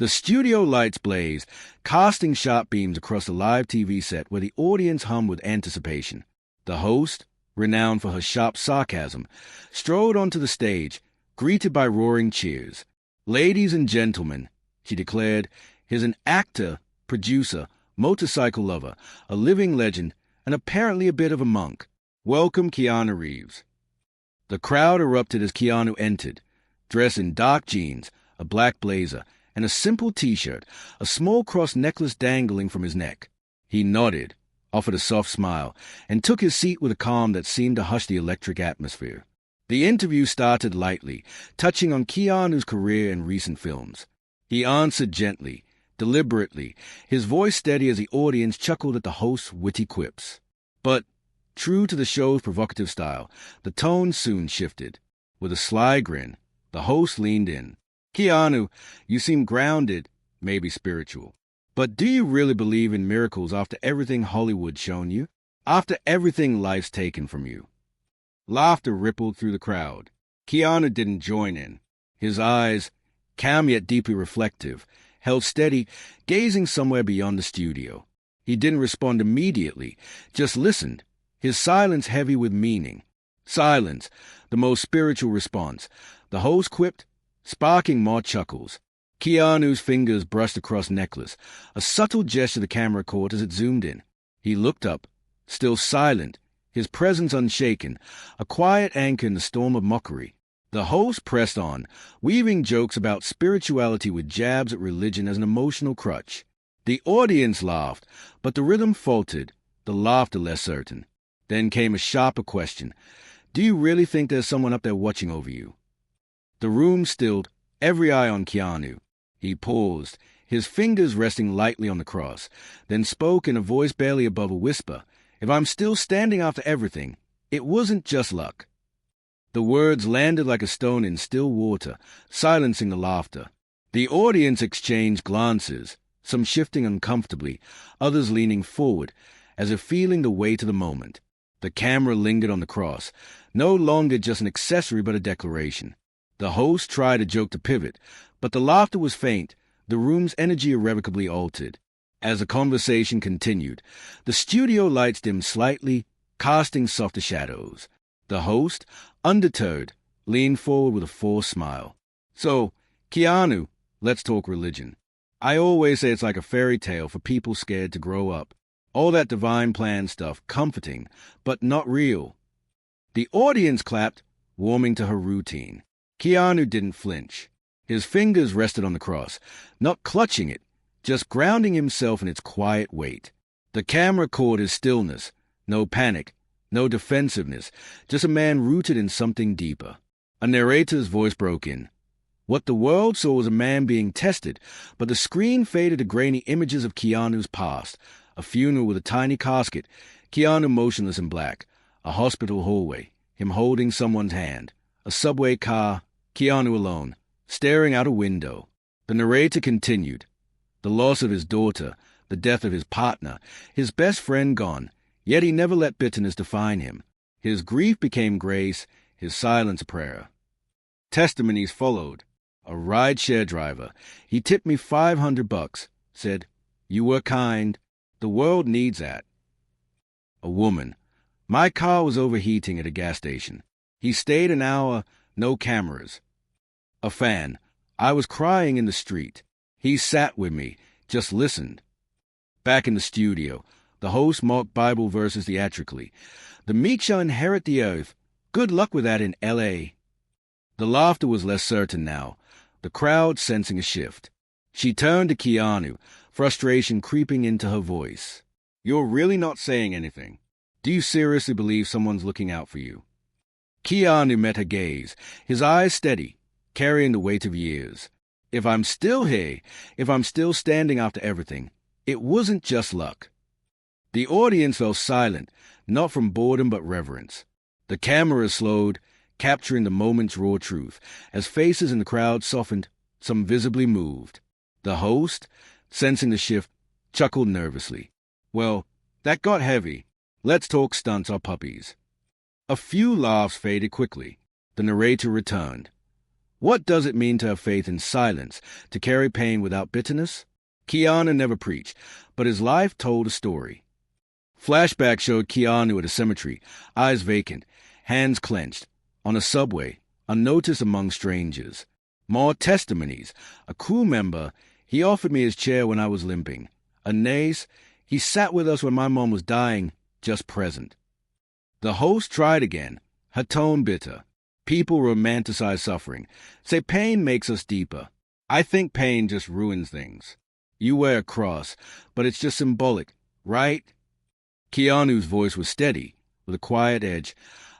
The studio lights blazed, casting sharp beams across the live TV set where the audience hummed with anticipation. The host, renowned for her sharp sarcasm, strode onto the stage, greeted by roaring cheers. "Ladies and gentlemen," she declared, "here's an actor, producer, motorcycle lover, a living legend, and apparently a bit of a monk. Welcome, Keanu Reeves." The crowd erupted as Keanu entered, dressed in dark jeans, a black blazer, and a simple T-shirt, a small cross necklace dangling from his neck. He nodded, offered a soft smile, and took his seat with a calm that seemed to hush the electric atmosphere. The interview started lightly, touching on Keanu's career and recent films. He answered gently, deliberately, his voice steady as the audience chuckled at the host's witty quips. But, true to the show's provocative style, the tone soon shifted. With a sly grin, the host leaned in. "Keanu, you seem grounded, maybe spiritual. But do you really believe in miracles after everything Hollywood's shown you? After everything life's taken from you?" Laughter rippled through the crowd. Keanu didn't join in. His eyes, calm yet deeply reflective, held steady, gazing somewhere beyond the studio. He didn't respond immediately, just listened, his silence heavy with meaning. Silence, the most spiritual response. The host quipped, sparking more chuckles. Keanu's fingers brushed across necklace, a subtle gesture the camera caught as it zoomed in. He looked up, still silent, his presence unshaken, a quiet anchor in the storm of mockery. The host pressed on, weaving jokes about spirituality with jabs at religion as an emotional crutch. The audience laughed, but the rhythm faltered, the laughter less certain. Then came a sharper question. "Do you really think there's someone up there watching over you?" The room stilled, every eye on Keanu. He paused, his fingers resting lightly on the cross, then spoke in a voice barely above a whisper. "If I'm still standing after everything, it wasn't just luck." The words landed like a stone in still water, silencing the laughter. The audience exchanged glances, some shifting uncomfortably, others leaning forward, as if feeling the weight of the moment. The camera lingered on the cross, no longer just an accessory but a declaration. The host tried a joke to pivot, but the laughter was faint, the room's energy irrevocably altered. As the conversation continued, the studio lights dimmed slightly, casting softer shadows. The host, undeterred, leaned forward with a forced smile. "So, Keanu, let's talk religion. I always say it's like a fairy tale for people scared to grow up. All that divine plan stuff, comforting, but not real." The audience clapped, warming to her routine. Keanu didn't flinch. His fingers rested on the cross, not clutching it, just grounding himself in its quiet weight. The camera caught his stillness, no panic, no defensiveness, just a man rooted in something deeper. A narrator's voice broke in. What the world saw was a man being tested, but the screen faded to grainy images of Keanu's past. A funeral with a tiny casket, Keanu motionless in black. A hospital hallway, him holding someone's hand. A subway car, Keanu alone, staring out a window. The narrator continued. The loss of his daughter, the death of his partner, his best friend gone, yet he never let bitterness define him. His grief became grace, his silence a prayer. Testimonies followed. A rideshare driver. "He tipped me $500, said, 'You were kind. The world needs that.'" A woman. "My car was overheating at a gas station. He stayed an hour, no cameras." A fan. "I was crying in the street. He sat with me, just listened." Back in the studio, the host mocked Bible verses theatrically. "The meek shall inherit the earth. Good luck with that in L.A." The laughter was less certain now, the crowd sensing a shift. She turned to Keanu, frustration creeping into her voice. "You're really not saying anything. Do you seriously believe someone's looking out for you?" Keanu met her gaze, his eyes steady, carrying the weight of years. "If I'm still here, if I'm still standing after everything, it wasn't just luck." The audience fell silent, not from boredom but reverence. The camera slowed, capturing the moment's raw truth, as faces in the crowd softened, some visibly moved. The host, sensing the shift, chuckled nervously. "Well, that got heavy. Let's talk stunts or puppies." A few laughs faded quickly. The narrator returned. What does it mean to have faith in silence, to carry pain without bitterness? Keanu never preached, but his life told a story. Flashback showed Keanu at a cemetery, eyes vacant, hands clenched, on a subway, unnoticed among strangers. More testimonies. A crew member, he offered me his chair when I was limping. A nurse, he sat with us when my mom was dying, just present. The host tried again, her tone bitter. People romanticize suffering, say pain makes us deeper. I think pain just ruins things. You wear a cross, but it's just symbolic, right? Keanu's voice was steady, with a quiet edge.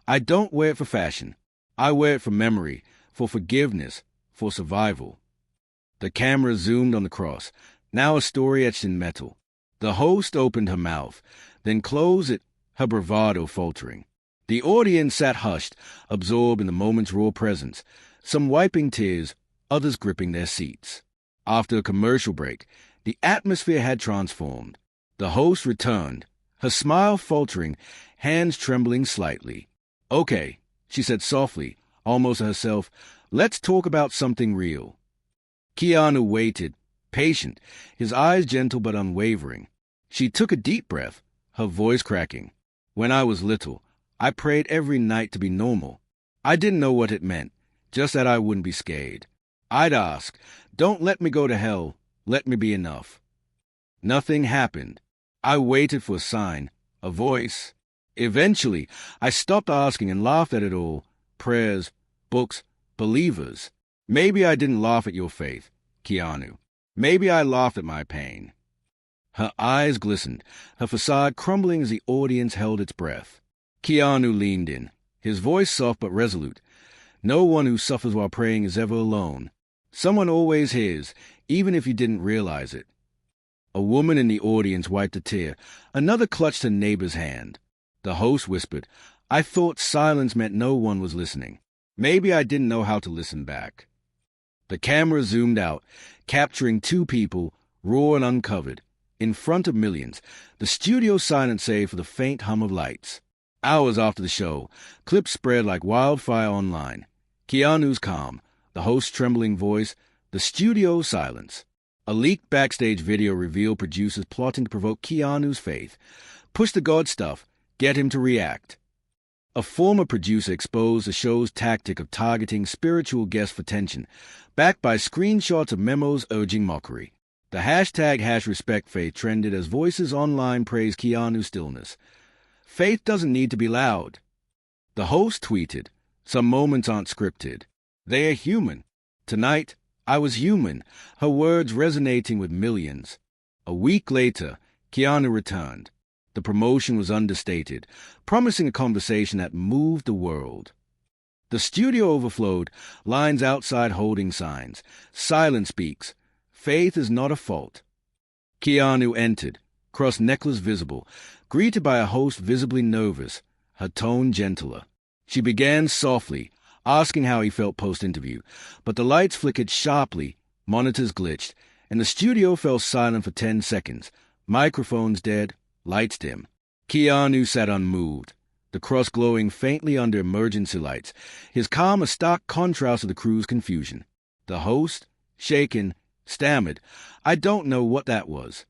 I don't wear it for fashion. I wear it for memory, for forgiveness, for survival. The camera zoomed on the cross, now a story etched in metal. The host opened her mouth, then closed it, her bravado faltering. The audience sat hushed, absorbed in the moment's raw presence, some wiping tears, others gripping their seats. After a commercial break, the atmosphere had transformed. The host returned, her smile faltering, hands trembling slightly. "Okay," she said softly, almost to herself, "let's talk about something real." Keanu waited, patient, his eyes gentle but unwavering. She took a deep breath, her voice cracking. "When I was little, I prayed every night to be normal. I didn't know what it meant, just that I wouldn't be scared. I'd ask, 'Don't let me go to hell, let me be enough.' Nothing happened. I waited for a sign, a voice. Eventually, I stopped asking and laughed at it all. Prayers, books, believers. Maybe I didn't laugh at your faith, Keanu. Maybe I laughed at my pain." Her eyes glistened, her facade crumbling as the audience held its breath. Keanu leaned in, his voice soft but resolute. "No one who suffers while praying is ever alone. Someone always hears, even if you didn't realize it." A woman in the audience wiped a tear. Another clutched her neighbor's hand. The host whispered, "I thought silence meant no one was listening. Maybe I didn't know how to listen back." The camera zoomed out, capturing two people, raw and uncovered, in front of millions, the studio silence save for the faint hum of lights. Hours after the show, clips spread like wildfire online. Keanu's calm, the host's trembling voice, the studio silence. A leaked backstage video revealed producers plotting to provoke Keanu's faith. Push the God stuff, get him to react. A former producer exposed the show's tactic of targeting spiritual guests for tension, backed by screenshots of memos urging mockery. The hashtag #RespectFaith trended as voices online praised Keanu's stillness. "Faith doesn't need to be loud." The host tweeted, "Some moments aren't scripted. They are human. Tonight, I was human," her words resonating with millions. A week later, Keanu returned. The promotion was understated, promising a conversation that moved the world. The studio overflowed, lines outside holding signs. Silence speaks. Faith is not a fault. Keanu entered, cross necklace visible, greeted by a host visibly nervous, her tone gentler. She began softly, asking how he felt post-interview, but the lights flickered sharply, monitors glitched, and the studio fell silent for 10 seconds. Microphones dead, lights dim. Keanu sat unmoved, the cross glowing faintly under emergency lights, his calm a stark contrast to the crew's confusion. The host, shaken, stammered, "I don't know what that was."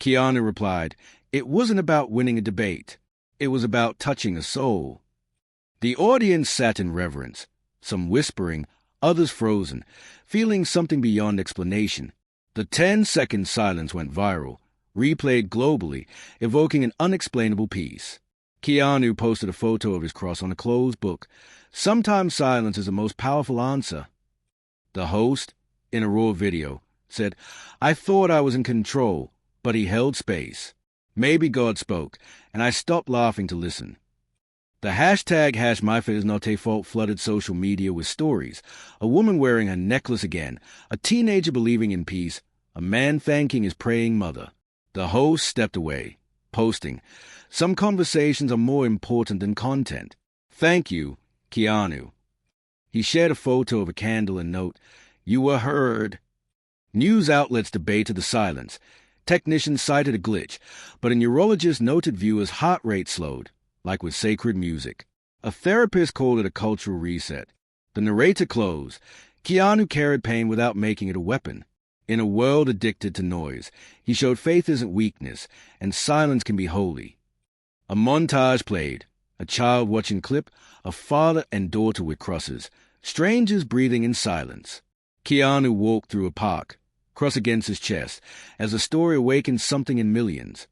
Keanu replied, "It wasn't about winning a debate. It was about touching a soul." The audience sat in reverence, some whispering, others frozen, feeling something beyond explanation. The 10-second silence went viral, replayed globally, evoking an unexplainable peace. Keanu posted a photo of his cross on a closed book. "Sometimes silence is the most powerful answer." The host, in a raw video, said, "I thought I was in control, but he held space. Maybe God spoke, and I stopped laughing to listen." The hashtag #MyFaithIsNotAFault flooded social media with stories. A woman wearing her necklace again, a teenager believing in peace, a man thanking his praying mother. The host stepped away, posting, "Some conversations are more important than content. Thank you, Keanu." He shared a photo of a candle and note, "You were heard." News outlets debated the silence. Technicians cited a glitch, but a neurologist noted viewers' heart rate slowed, like with sacred music. A therapist called it a cultural reset. The narrator closed, Keanu carried pain without making it a weapon. In a world addicted to noise, he showed faith isn't weakness, and silence can be holy. A montage played, a child watching clip, a father and daughter with crosses, strangers breathing in silence. Keanu walked through a park, cross against his chest, as the story awakened something in millions.